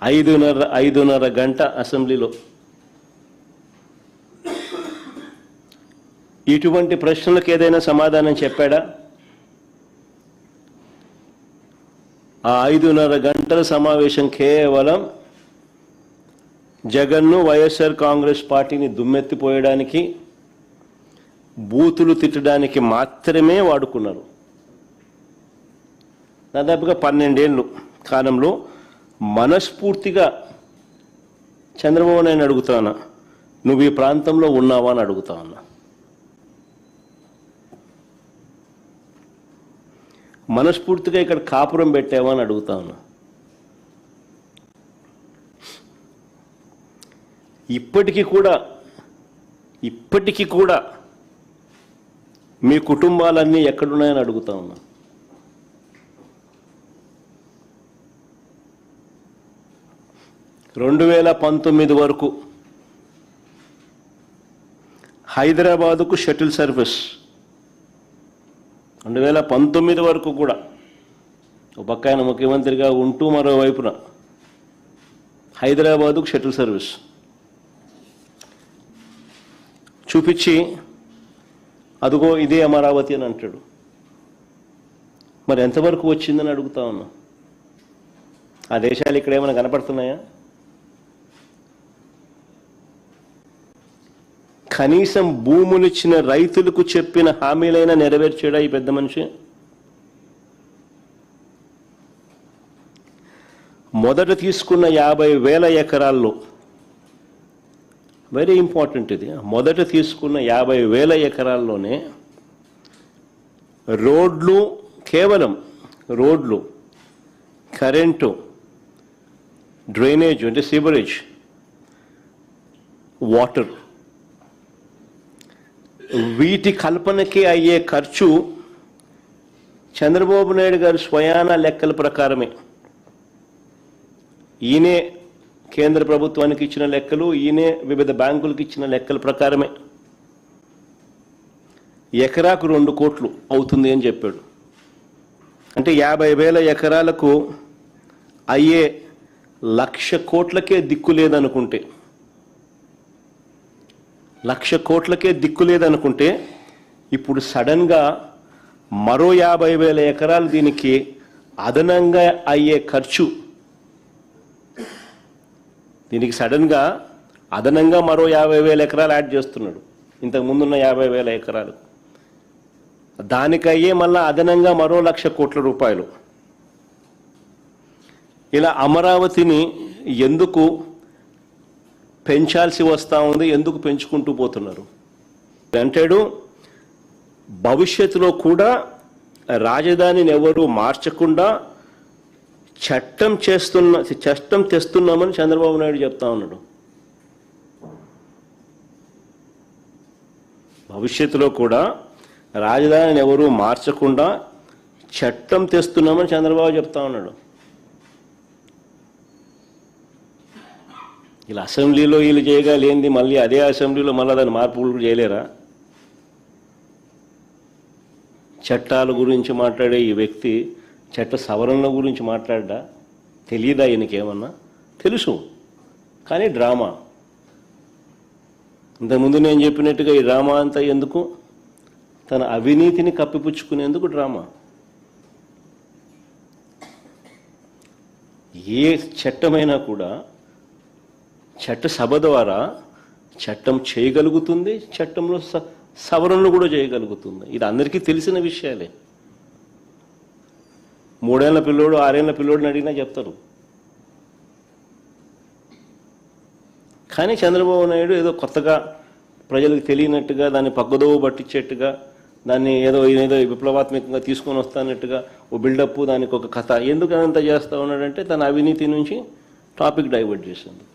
ఐదున్నర గంట అసెంబ్లీలో ఇటువంటి ప్రశ్నలకు ఏదైనా సమాధానం చెప్పాడా? ఆ 5:30 గంటల సమావేశం కేవలం జగన్ను వైఎస్ఆర్ కాంగ్రెస్ పార్టీని దుమ్మెత్తిపోయడానికి, బూతులు తిట్టడానికి మాత్రమే వాడుకున్నారు. దాదాపుగా 12 ఏళ్ళు కాలంలో మనస్ఫూర్తిగా చంద్రబాబు నాయుడు అడుగుతానా, నువ్వు ఈ ప్రాంతంలో ఉన్నావా అని అడుగుతా ఉన్నా. మనస్ఫూర్తిగా ఇక్కడ కాపురం పెట్టావా అని అడుగుతా ఉన్నా. ఇప్పటికీ కూడా మీ కుటుంబాలన్నీ ఎక్కడున్నాయని అడుగుతా ఉన్నా. (2019) వరకు హైదరాబాదుకు షటిల్ సర్వీస్, 2019 వరకు కూడా ఒక పక్క ఆయన ముఖ్యమంత్రిగా ఉంటూ మరోవైపున హైదరాబాదుకు షటిల్ సర్వీస్ చూపించి అదిగో ఇదే అమరావతి అని అంటాడు. మరి ఎంతవరకు వచ్చిందని అడుగుతా ఉన్నా. ఆ దేశాలు ఇక్కడ ఏమైనా కనపడుతున్నాయా? కనీసం భూములు ఇచ్చిన రైతులకు చెప్పిన హామీలైనా నెరవేర్చాడా ఈ పెద్ద మనిషి? మొదట తీసుకున్న 50,000 ఎకరాల్లో, వెరీ ఇంపార్టెంట్ ఇది, మొదట తీసుకున్న 50,000 ఎకరాల్లోనే రోడ్లు, కేవలం రోడ్లు, కరెంటు, డ్రైనేజ్ అంటే సీవరేజ్, వాటర్, వీటి కల్పనకి అయ్యే ఖర్చు చంద్రబాబు నాయుడు గారు స్వయాన లెక్కల ప్రకారమే, ఈయనే కేంద్ర ప్రభుత్వానికి ఇచ్చిన లెక్కలు, ఈయనే వివిధ బ్యాంకులకు ఇచ్చిన లెక్కల ప్రకారమే ఎకరాకు 2 కోట్లు అవుతుంది అని చెప్పాడు. అంటే 50,000 ఎకరాలకు అయ్యే 1,00,000 కోట్లకే దిక్కు లేదనుకుంటే, 1,00,000 కోట్లకే దిక్కు లేదనుకుంటే ఇప్పుడు సడన్గా మరో 50,000 ఎకరాలు దీనికి అదనంగా అయ్యే ఖర్చు, దీనికి సడన్గా అదనంగా మరో 50,000 ఎకరాలు యాడ్ చేస్తున్నాడు ఇంతకు ముందున్న 50,000 ఎకరాలు. దానికయ్యే మళ్ళా అదనంగా మరో 1,00,000 కోట్ల రూపాయలు. ఇలా అమరావతిని ఎందుకు పెంచాల్సి వస్తూ ఉంది, ఎందుకు పెంచుకుంటూ పోతున్నారు అంటాడు. భవిష్యత్తులో కూడా రాజధానిని ఎవరు మార్చకుండా చట్టం తెస్తున్నామని చంద్రబాబు నాయుడు చెప్తా ఉన్నాడు. భవిష్యత్తులో కూడా రాజధానిని ఎవరు మార్చకుండా చట్టం తెస్తున్నామని చంద్రబాబు చెప్తా ఉన్నాడు. ఇలా అసెంబ్లీలో వీళ్ళు చేయగలేంది మళ్ళీ అదే అసెంబ్లీలో మళ్ళీ దాని మార్పులు చేయలేరా? చట్టాల గురించి మాట్లాడే ఈ వ్యక్తి చట్ట సవరణల గురించి మాట్లాడ్డా? తెలియదా ఈయనకేమన్నా? తెలుసు, కానీ డ్రామా. ఇంతకుముందు నేను చెప్పినట్టుగా ఈ డ్రామా అంతా ఎందుకు? తన అవినీతిని కప్పిపుచ్చుకునేందుకు డ్రామా. ఏ చట్టమైనా కూడా చట్టసభ ద్వారా చట్టం చేయగలుగుతుంది, చట్టంలో సవరణలు కూడా చేయగలుగుతుంది. ఇది అందరికీ తెలిసిన విషయాలే. 3 ఏళ్ల పిల్లోడు 6 ఏళ్ల పిల్లోడిని అడిగినా చెప్తారు. కానీ చంద్రబాబు నాయుడు ఏదో కొత్తగా ప్రజలకు తెలియనట్టుగా, దాన్ని పక్కదోవ పట్టించేట్టుగా, దాన్ని ఏదో విప్లవాత్మకంగా తీసుకొని వస్తానట్టుగా ఓ బిల్డప్, దానికి ఒక కథ, ఎందుకు అంత చేస్తూ ఉన్నాడంటే తన అవినీతి నుంచి టాపిక్ డైవర్ట్ చేసేందుకు.